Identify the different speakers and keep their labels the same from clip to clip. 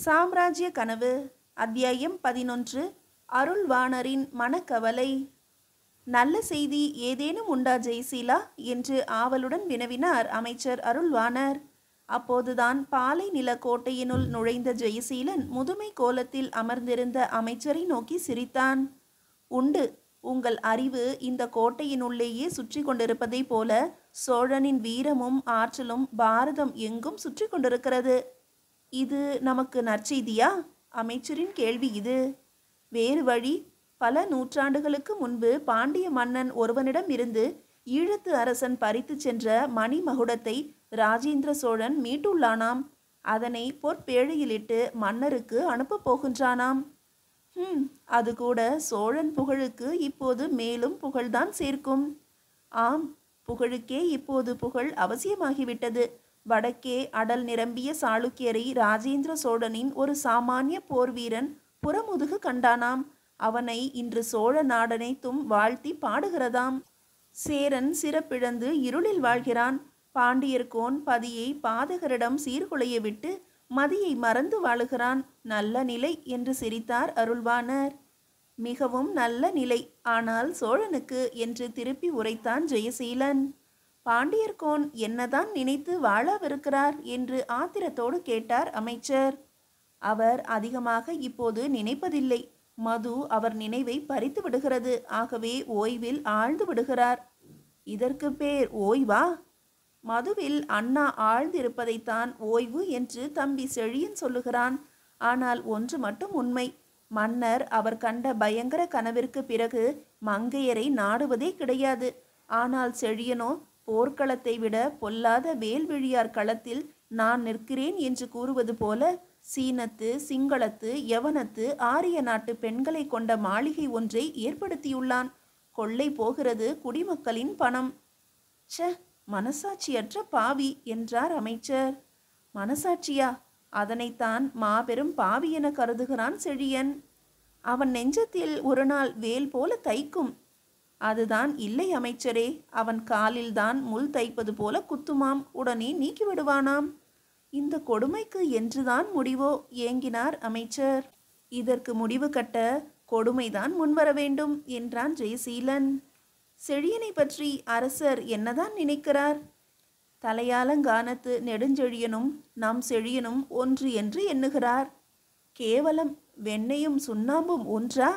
Speaker 1: சாம்ராஜ்ய கனவு. அத்தியாயம் 11. அருள்வாணரின் மனக்கவலை. நல்ல செய்தி ஏதேனும் உண்டா ஜெயசீலா என்று ஆவலுடன் வினவினார் அமைச்சர் அருள்வாணர். அப்போதுதான் பாலை நில கோட்டையினுள் நுழைந்த ஜெயசீலன் முதுமை கோலத்தில் அமர்ந்திருந்த அமைச்சரை நோக்கி சிரித்தான். உண்டு, உங்கள் அறிவு இந்த கோட்டையினுள்ளேயே சுற்றி கொண்டிருப்பதை போல சோழனின் வீரமும் ஆற்றலும் பாரதம் எங்கும் சுற்றி கொண்டிருக்கிறது. இது நமக்கு நற்செய்தியா? அமைச்சரின் கேள்வி இது. வேறு வழி. பல நூற்றாண்டுகளுக்கு முன்பு பாண்டிய மன்னன் ஒருவனிடம் இருந்து ஈழத்து அரசன் பறித்து சென்ற மணிமகுடத்தை ராஜேந்திர சோழன் மீட்டுள்ளானாம். அதனை பொற்பேழையிலிட்டு மன்னருக்கு அனுப்பப் போகின்றானாம். அது கூட சோழன் புகழுக்கு இப்போது மேலும் புகழ்தான் சேர்க்கும். ஆம், புகழுக்கே இப்போது புகழ் அவசியமாகிவிட்டது. வடக்கே அடல் நிரம்பிய சாளுக்கியரை ராஜேந்திர சோழனின் ஒரு சாமானிய போர் வீரன் புறமுதுகு கண்டானாம். அவனை இன்று சோழ நாடனைத்தும் வாழ்த்தி பாடுகிறதாம். சேரன் சிறப்பிழந்து இருளில் வாழ்கிறான். பாண்டியர்கோன் பதியை பாதகரிடம் சீர்குலைய விட்டு மதியை மறந்து வாழுகிறான். நல்ல நிலை என்று சிரித்தார் அருள்வாணர். மிகவும் நல்ல நிலை. ஆனால் சோழனுக்கு என்று திருப்பி உரைத்தான் ஜெயசீலன். பாண்டியர்கோன் என்னதான் நினைத்து வாழாவிருக்கிறார் என்று ஆத்திரத்தோடு கேட்டார் அமைச்சர். அவர் அதிகமாக இப்போது நினைப்பதில்லை. மது அவர் நினைவை பறித்து விடுகிறது. ஆகவே ஓய்வில் ஆழ்ந்து விடுகிறார். இதற்கு பேர் ஓய்வா? மதுவில் அண்ணா ஆழ்ந்திருப்பதைத்தான் ஓய்வு என்று தம்பி செழியன் சொல்லுகிறான். ஆனால் ஒன்று மட்டும் உண்மை. மன்னர் அவர் கண்ட பயங்கர கனவிற்கு பிறகு மங்கையரை நாடுவதே கிடையாது. ஆனால் செழியனோ போர்க்களத்தை விட பொல்லாத வேல்விழியார் களத்தில் நான் நிற்கிறேன் என்று கூறுவது போல சீனத்து, சிங்களத்து, யவனத்து, ஆரிய நாட்டு பெண்களை கொண்ட மாளிகை ஒன்றை ஏற்படுத்தியுள்ளான். கொள்ளை போகிறது குடிமக்களின் பணம். ச்ச, மனசாட்சியற்ற பாவி என்றார் அமைச்சர். மனசாட்சியா? அதனைத்தான் மாபெரும் பாவி என கருதுகிறான் செழியன். அவன் நெஞ்சத்தில் ஒரு நாள் வேல் போல தைக்கும். அதுதான் இல்லை அமைச்சரே. அவன் காலில்தான் முள் தைப்பது போல குத்துமாம். உடனே நீக்கிவிடுவானாம். இந்த கொடுமைக்கு என்றுதான் முடிவோ? ஏங்கினார் அமைச்சர். இதற்கு முடிவு கட்ட கொடுமைதான் முன்வர வேண்டும் என்றான் ஜெயசீலன். செழியனை பற்றி அரசர் என்னதான் நினைக்கிறார்? தலையாலங்கானத்து நெடுஞ்செழியனும் நம் செழியனும் ஒன்று என்று எண்ணுகிறார். கேவலம். வெண்ணையும் சுண்ணாம்பும் ஒன்றா?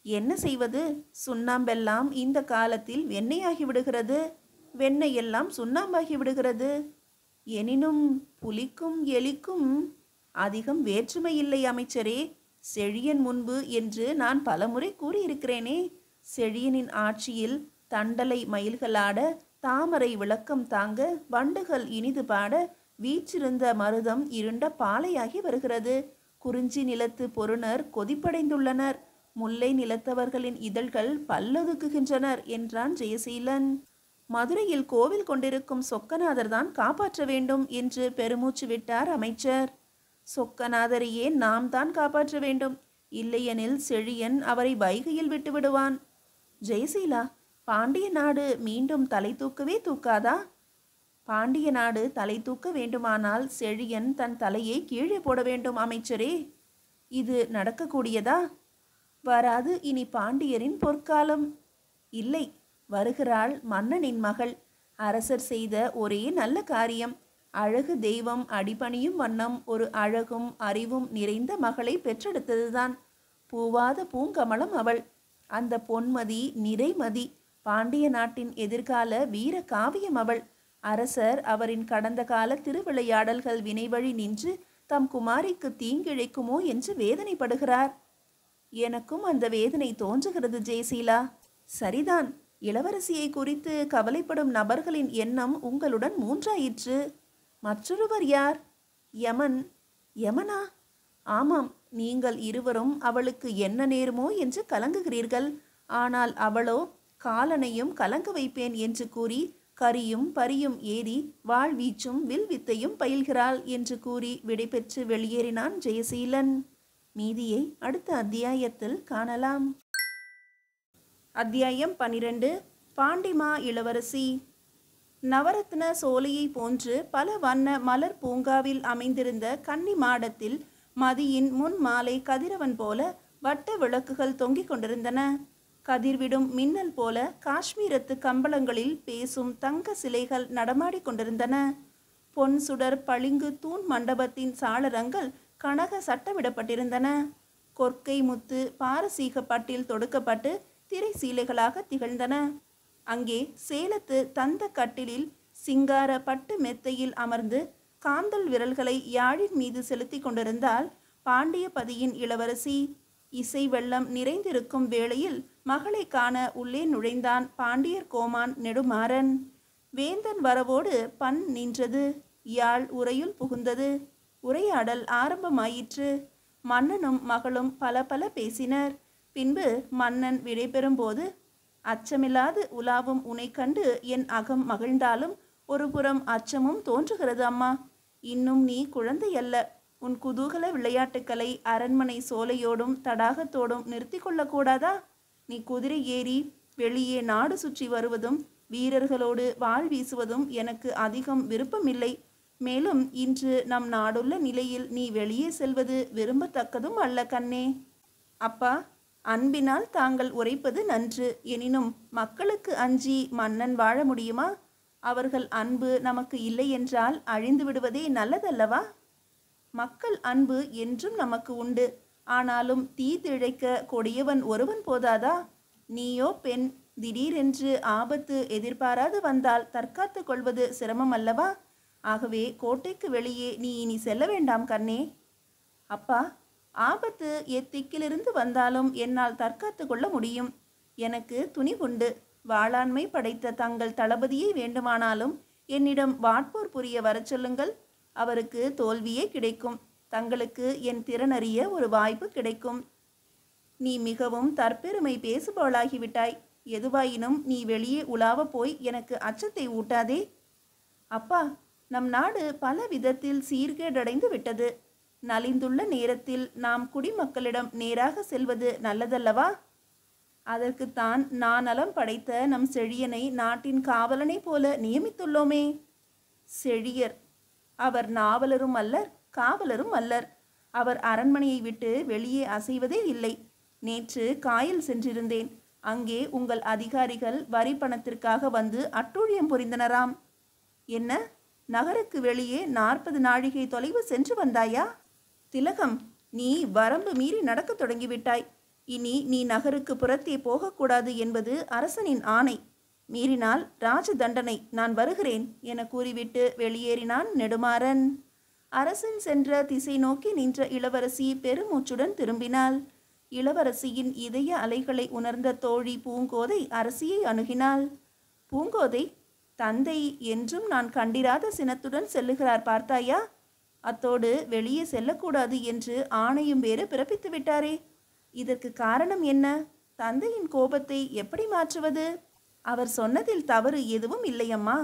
Speaker 1: என்ன செய்வது? சுண்ணாம்பெல்லாம் இந்த காலத்தில் வெண்ணெயாகி விடுகிறது. வெண்ணெயெல்லாம் சுண்ணாம்பாகி விடுகிறது. எனினும் புலிக்கும் எலிக்கும் அதிகம் வேற்றுமை இல்லை அமைச்சரே. செழியன் முன்பு என்று நான் பலமுறை கூறியிருக்கிறேனே. செழியனின் ஆட்சியில் தண்டலை மயில்களாட, தாமரை விளக்கம் தாங்க, வண்டுகள் இனிது பாட, வீற்றிருந்த மருதம் இருண்ட பாலையாகி வருகிறது. குறிஞ்சி நிலத்து பொருணர் கொதிப்படைந்துள்ளனர். முல்லை நிலத்தவர்களின் இதழ்கள் பல்லொதுக்குகின்றனர் என்றான் ஜெயசீலன். மதுரையில் கோவில் கொண்டிருக்கும் சொக்கநாதர் தான் காப்பாற்ற வேண்டும் என்று பெருமூச்சு விட்டார் அமைச்சர். சொக்கநாதரையே நாம் தான் காப்பாற்ற வேண்டும். இல்லையெனில் செழியன் அவரை வைகையில் விட்டு விடுவான். ஜெயசீலா, பாண்டிய நாடு மீண்டும் தலை தூக்கவே தூக்காதா? பாண்டிய நாடு தலை தூக்க வேண்டுமானால் செழியன் தன் தலையை கீழே போட வேண்டும் அமைச்சரே. இது நடக்கக்கூடியதா? வராது இனி பாண்டியரின் பொற்காலம். இல்லை, வருகிறாள் மன்னனின் மகள். அரசர் செய்த ஒரே நல்ல காரியம். அழகு தெய்வம் அடிபணியும் வண்ணம் ஒரு அழகும் அறிவும் நிறைந்த மகளை பெற்றெடுத்ததுதான். பூவாத பூங்கமலம் அவள். அந்த பொன்மதி நிறைமதி. பாண்டிய நாட்டின் எதிர்கால வீர காவியம் அவள். அரசர் அவரின் கடந்த கால திருவிளையாடல்கள் வினைவழி நின்று தம் குமாரிக்கு தீங்கிழைக்குமோ என்று வேதனைப்படுகிறார். எனக்கும் அந்த வேதனை தோன்றுகிறது ஜெயசீலா. சரிதான். இளவரசியை குறித்து கவலைப்படும் நபர்களின் எண்ணம் உங்களுடன் மூன்றாயிற்று. மற்றொருவர் யார்? யமன். யமனா? ஆமாம். நீங்கள் இருவரும் அவளுக்கு என்ன நேருமோ என்று கலங்குகிறீர்கள். ஆனால் அவளோ காலனையும் கலங்க வைப்பேன் என்று கூறி கரியும் பரியும் ஏறி வாழ்வீச்சும் வில்வித்தையும் பயில்கிறாள் என்று கூறி விடைபெற்று வெளியேறினான் ஜெயசீலன். மீதியை அடுத்த அத்தியாயத்தில் காணலாம். அத்தியாயம் 12. பாண்டிமா இளவரசி. நவரத்ன சோலையை போன்று பல வண்ண மலர் பூங்காவில் அமைந்திருந்த கன்னி மாடத்தில் மதியின் முன் மாலை கதிரவன் போல வட்ட விளக்குகள் தொங்கிக் கொண்டிருந்தன. கதிர்விடும் மின்னல் போல காஷ்மீரத்து கம்பளங்களில் பேசும் தங்க சிலைகள் நடமாடிக் கொண்டிருந்தன. பொன் சுடர் பளிங்கு தூண் மண்டபத்தின் சாளரங்கள் கனக சட்டமிடப்பட்டிருந்தன. கொற்கை முத்து பாரசீக பட்டில் தொடுக்கப்பட்டு திரை சீலைகளாக திகழ்ந்தன. அங்கே சேலத்து தந்த கட்டிலில் சிங்கார பட்டு மெத்தையில் அமர்ந்து காந்தல் விரல்களை யாழின் மீது செலுத்தி கொண்டிருந்தால் பாண்டியபதியின் இளவரசி. இசை வெள்ளம் நிறைந்திருக்கும் வேளையில் மகளை காண உள்ளே நுழைந்தான் பாண்டியர் கோமான் நெடுமாறன். வேந்தன் வரவோடு பண் நின்றது. யாழ் உரையுள் புகுந்தது. உரையாடல் ஆரம்பமாயிற்று. மன்னனும் மகளும் பல பல பேசினர். பின்பு மன்னன் விடைபெறும் போது, அச்சமில்லாது உலாவும் உனை கண்டு என் அகம் மகிழ்ந்தாலும் ஒரு புறம் அச்சமும் தோன்றுகிறது அம்மா. இன்னும் நீ குழந்தையல்ல. உன் குதூகல விளையாட்டுக்களை அரண்மனை சோலையோடும் தடாகத்தோடும் நிறுத்தி கொள்ளக்கூடாதா? நீ குதிரை ஏறி வெளியே நாடு சுற்றி வருவதும் வீரர்களோடு வாள் வீசுவதும் எனக்கு அதிகம் விருப்பமில்லை. மேலும் இன்று நம் நாடுள்ள நிலையில் நீ வெளியே செல்வது விரும்பத்தக்கதும் அல்ல கண்ணே. அப்பா, அன்பினால் தாங்கள் உரைப்பது நன்று. எனினும் மக்களுக்கு அஞ்சி மன்னன் வாழ முடியுமா? அவர்கள் அன்பு நமக்கு இல்லை என்றால் அழிந்து விடுவதே நல்லதல்லவா? மக்கள் அன்பு என்றும் நமக்கு உண்டு. ஆனாலும் தீதிழைக்க கொடியவன் ஒருவன் போதாதா? நீயோ பெண். திடீரென்று ஆபத்து எதிர்பாராது வந்தால் தற்காத்து கொள்வது சிரமம் அல்லவா? ஆகவே கோட்டைக்கு வெளியே நீ இனி செல்ல வேண்டாம் கண்ணே. அப்பா, ஆபத்து எத்திக்கிலிருந்து வந்தாலும் என்னால் தற்காத்து கொள்ள முடியும். எனக்கு துணிவுண்டு. வாளாண்மை படைத்த தங்கள் தளபதியை வேண்டுமானாலும் என்னிடம் வாட்போர் புரிய வரச் சொல்லுங்கள். அவருக்கு தோல்வியே கிடைக்கும். தங்களுக்கு என் திறனறிய ஒரு வாய்ப்பு கிடைக்கும். நீ மிகவும் தற்பெருமை பேசுபவளாகிவிட்டாய். எதுவாயினும் நீ வெளியே உலாவ போய் எனக்கு அச்சத்தை ஊட்டாதே. அப்பா, நம் நாடு பல விதத்தில் சீர்கேடடைந்து விட்டது. நலிந்துள்ள நேரத்தில் நாம் குடிமக்களிடம் நேராக செல்வது நல்லதல்லவா? அதற்குத்தான் நானலம் படைத்த நம் செழியனை நாட்டின் காவலனை போல நியமித்துள்ளோமே. செழியர் அவர் நாவலரும் அல்லர், காவலரும் அல்லர். அவர் அரண்மனையை விட்டு வெளியே அசைவதே இல்லை. நேற்று காயல் சென்றிருந்தேன். அங்கே உங்கள் அதிகாரிகள் வரி பணத்திற்காக வந்து அட்டூழியம் புரிந்தனராம். என்ன, நகருக்கு வெளியே 40 நாழிகை தொலைவு சென்று வந்தாயா? திலகம், நீ வரம்பு மீறி நடக்க தொடங்கிவிட்டாய். இனி நீ நகருக்கு புறத்தே போகக்கூடாது என்பது அரசனின் ஆணை. மீறினால் ராஜ தண்டனை. நான் வருகிறேன் என கூறிவிட்டு வெளியேறினான் நெடுமாறன். அரசன் சென்ற திசை நோக்கி நின்ற இளவரசி பெருமூச்சுடன் திரும்பினாள். இளவரசியின் இதய அலைகளை உணர்ந்த தோழி பூங்கோதை அரசியை அணுகினாள். பூங்கோதை, தந்தை என்றும் நான் கண்டிராத சினத்துடன் செல்லுகிறார் பார்த்தாயா? அத்தோடு வெளியே செல்லக்கூடாது என்று ஆணையும் வேறு பிறப்பித்து விட்டாரே. இதற்கு காரணம் என்ன? தந்தையின் கோபத்தை எப்படி மாற்றுவது? அவர் சொன்னதில் தவறு எதுவும் இல்லையம்மா.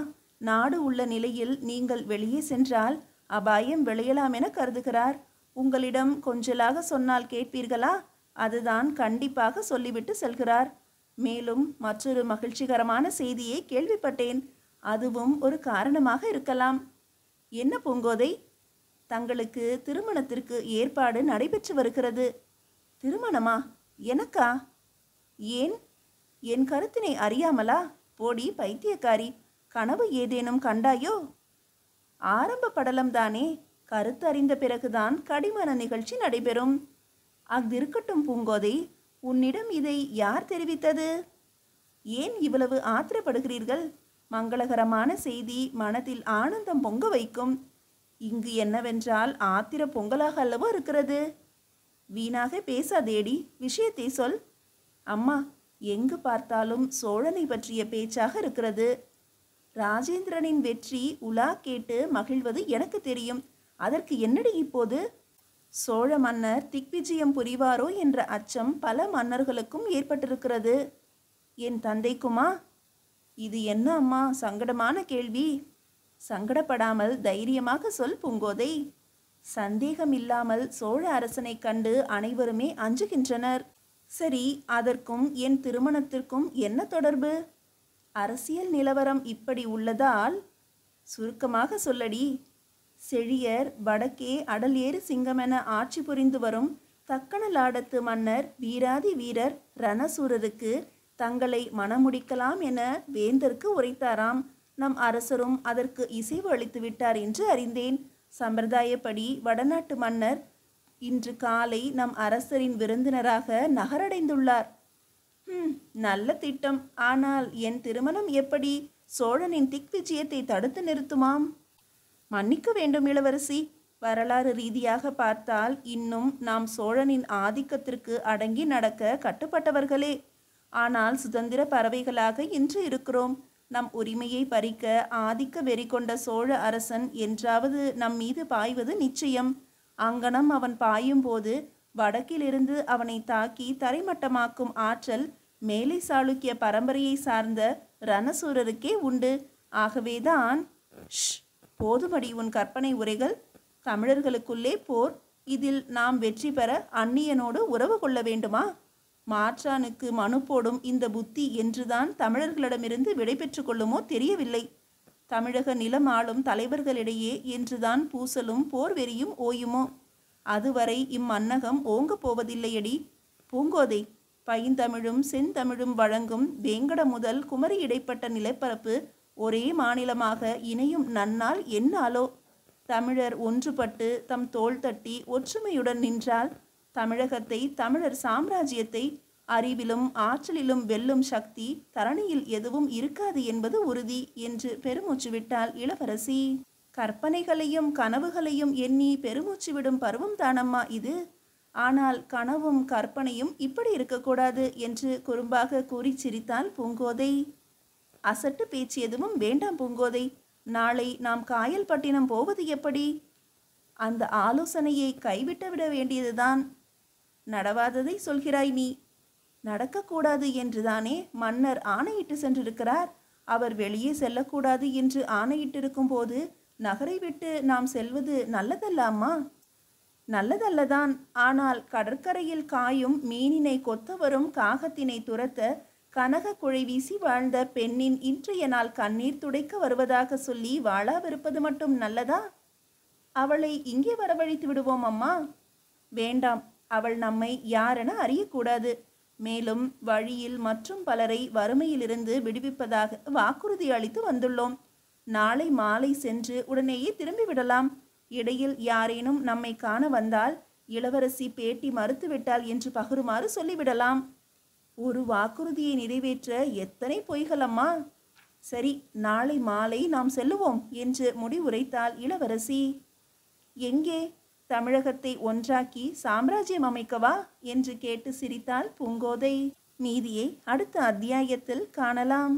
Speaker 1: நாடு உள்ள நிலையில் நீங்கள் வெளியே சென்றால் அபாயம் விளையலாம் என கருதுகிறார். உங்களிடம் கொஞ்சலாக சொன்னால் கேட்பீர்களா? அதுதான் கண்டிப்பாக சொல்லிவிட்டு செல்கிறார். மேலும் மற்றொரு மகிழ்ச்சிகரமான செய்தியை கேள்விப்பட்டேன். அதுவும் ஒரு காரணமாக இருக்கலாம். என்ன பூங்கோதை? தங்களுக்கு திருமணத்திற்கு ஏற்பாடு நடைபெற்று வருகிறது. திருமணமா? எனக்கா? ஏன், என் கருத்தினை அறியாமலா? போடி பைத்தியக்காரி, கனவு ஏதேனும் கண்டாயோ? ஆரம்ப படலம்தானே. கருத்து அறிந்த பிறகுதான் கடிமன நிகழ்ச்சி நடைபெறும். அஃதிருக்கட்டும் பூங்கோதை, உன்னிடம் இதை யார் தெரிவித்தது? ஏன் இவ்வளவு ஆத்திரப்படுகிறீர்கள்? மங்களகரமான செய்தி மனதில் ஆனந்தம் பொங்க வைக்கும். இங்கு என்னவென்றால் ஆத்திர பொங்கலாக அல்லவோ இருக்கிறது. வீணாக பேசாதேடி, விஷயத்தை சொல். அம்மா, எங்கு பார்த்தாலும் சோழனை பற்றிய பேச்சாக இருக்கிறது. ராஜேந்திரனின் வெற்றி உலா கேட்டு மகிழ்வது எனக்கு தெரியும். அதற்கு என்னடி இப்போது? சோழ மன்னர் திக்விஜயம் புரிவாரோ என்ற அச்சம் பல மன்னர்களுக்கும் ஏற்பட்டிருக்கிறது. என் தந்தைக்குமா? இது என்ன அம்மா சங்கடமான கேள்வி? சங்கடப்படாமல் தைரியமாக சொல் பூங்கோதை. சந்தேகமில்லாமல் சோழ அரசனை கண்டு அனைவருமே அஞ்சுகின்றனர். சரி, அதற்கும் என் திருமணத்திற்கும் என்ன தொடர்பு? அரசியல் நிலவரம் இப்படி உள்ளதால் சுருக்கமாக சொல்லடி. செழியர் வடக்கே அடல் ஏறு சிங்கமென ஆட்சி புரிந்து வரும் தக்கணலாடத்து மன்னர் வீராதி வீரர் ரணசூரருக்கு தங்களை மணமுடிக்கலாம் என வேந்தருக்கு உரைத்தாராம். நம் அரசரும் அதற்கு இசைவு அளித்து விட்டார் என்று அறிந்தேன். சம்பிரதாயப்படி வடநாட்டு மன்னர் இன்று காலை நம் அரசரின் விருந்தினராக நகரடைந்துள்ளார். நல்ல திட்டம். ஆனால் என் திருமணம் எப்படி சோழனின் திக்விஜயத்தை தடுத்து நிறுத்துமாம்? மன்னிக்க வேண்டும் இளவரசி. வரலாறு ரீதியாக பார்த்தால் இன்னும் நாம் சோழனின் ஆதிக்கத்திற்கு அடங்கி நடக்க கட்டுப்பட்டவர்களே. ஆனால் சுதந்திர பறவைகளாக இன்று இருக்கிறோம். நம் உரிமையை பறிக்க ஆதிக்க வெறி கொண்ட சோழ அரசன் என்றாவது நம் மீது பாய்வது நிச்சயம். அங்கனம் அவன் பாயும் போது வடக்கிலிருந்து அவனை தாக்கி தரைமட்டமாக்கும் ஆற்றல் மேலை சாளுக்கிய பரம்பரையை சார்ந்த ரணசூரருக்கே உண்டு. ஆகவேதான் போதுமடி உன் கற்பனை உரைகள். தமிழர்களுக்குள்ளே போர். இதில் நாம் வெற்றி பெற அந்நியனோடு உறவு கொள்ள வேண்டுமா? மாற்றானுக்கு மனு போடும் இந்த புத்தி என்றுதான் தமிழர்களிடமிருந்து விடை பெற்று கொள்ளுமோ தெரியவில்லை. தமிழக நிலம் ஆளும் தலைவர்களிடையே என்றுதான் பூசலும் போர் வெறியும் ஓயுமோ? அதுவரை இம்மன்னகம் ஓங்க போவதில்லையடி பூங்கோதை. பைந்தமிழும் செந்தமிழும் வழங்கும் வேங்கட முதல் குமரி இடைப்பட்ட நிலப்பரப்பு ஒரே மாநிலமாக இணையும் நன்னால் என்னாலோ? தமிழர் ஒன்றுபட்டு தம் தோள் தட்டி ஒற்றுமையுடன் நின்றால் தமிழகத்தை, தமிழர் சாம்ராஜ்யத்தை அறிவிலும் ஆற்றலிலும் வெல்லும் சக்தி தரணியில் எதுவும் இருக்காது என்பது உறுதி என்று பெருமூச்சு விட்டாள் இளவரசி. கற்பனைகளையும் கனவுகளையும் எண்ணி பெருமூச்சு விடும் பருவம் தானம்மா இது. ஆனால் கனவும் கற்பனையும் இப்படி இருக்கக்கூடாது என்று குறும்பாக கூறி சிரித்தாள் பூங்கோதை. அசட்டு பேச்சு எதுவும் வேண்டாம் பூங்கோதை. நாளை நாம் காயல்பட்டினம் போவது எப்படி? அந்த ஆலோசனையை கைவிட்டு விட வேண்டியதுதான். நடவாததை சொல்கிறாய் நீ. நடக்கக்கூடாது என்றுதானே மன்னர் ஆணையிட்டு சென்றிருக்கிறார். அவர் வெளியே செல்லக்கூடாது என்று ஆணையிட்டிருக்கும் போது நகரை விட்டு நாம் செல்வது நல்லதல்ல அம்மா. நல்லதல்லதான். ஆனால் கடற்கரையில் காயும் மீனினை கொத்த வரும் காகத்தினை துரத்த கனக குழை வீசி வாழ்ந்த பெண்ணின் இன்றைய நாள் கண்ணீர் துடைக்க வருவதாக சொல்லி வாழாவிருப்பது மட்டும் நல்லதா? அவளை இங்கே வரவழைத்து விடுவோம் அம்மா. வேண்டாம். அவள் நம்மை யாரென அறியக்கூடாது. மேலும் வழியில் மற்றும் பலரை வறுமையிலிருந்து விடுவிப்பதாக வாக்குறுதி அளித்து வந்துள்ளோம். நாளை மாலை சென்று உடனேயே திரும்பிவிடலாம். இடையில் யாரேனும் நம்மை காண வந்தால் இளவரசி பேட்டி மறுத்துவிட்டாள் என்று பகருமாறு சொல்லிவிடலாம். ஒரு வாக்குறுதியை நிறைவேற்ற எத்தனை பொய்களம்மா. சரி, நாளை மாலை நாம் செல்லுவோம் என்று முடிவுரைத்தாள் இளவரசி. எங்கே? தமிழகத்தை ஒன்றாக்கி சாம்ராஜ்யம் அமைக்கவா என்று கேட்டு சிரித்தாள் பூங்கோதை. மீதியை அடுத்த அத்தியாயத்தில் காணலாம்.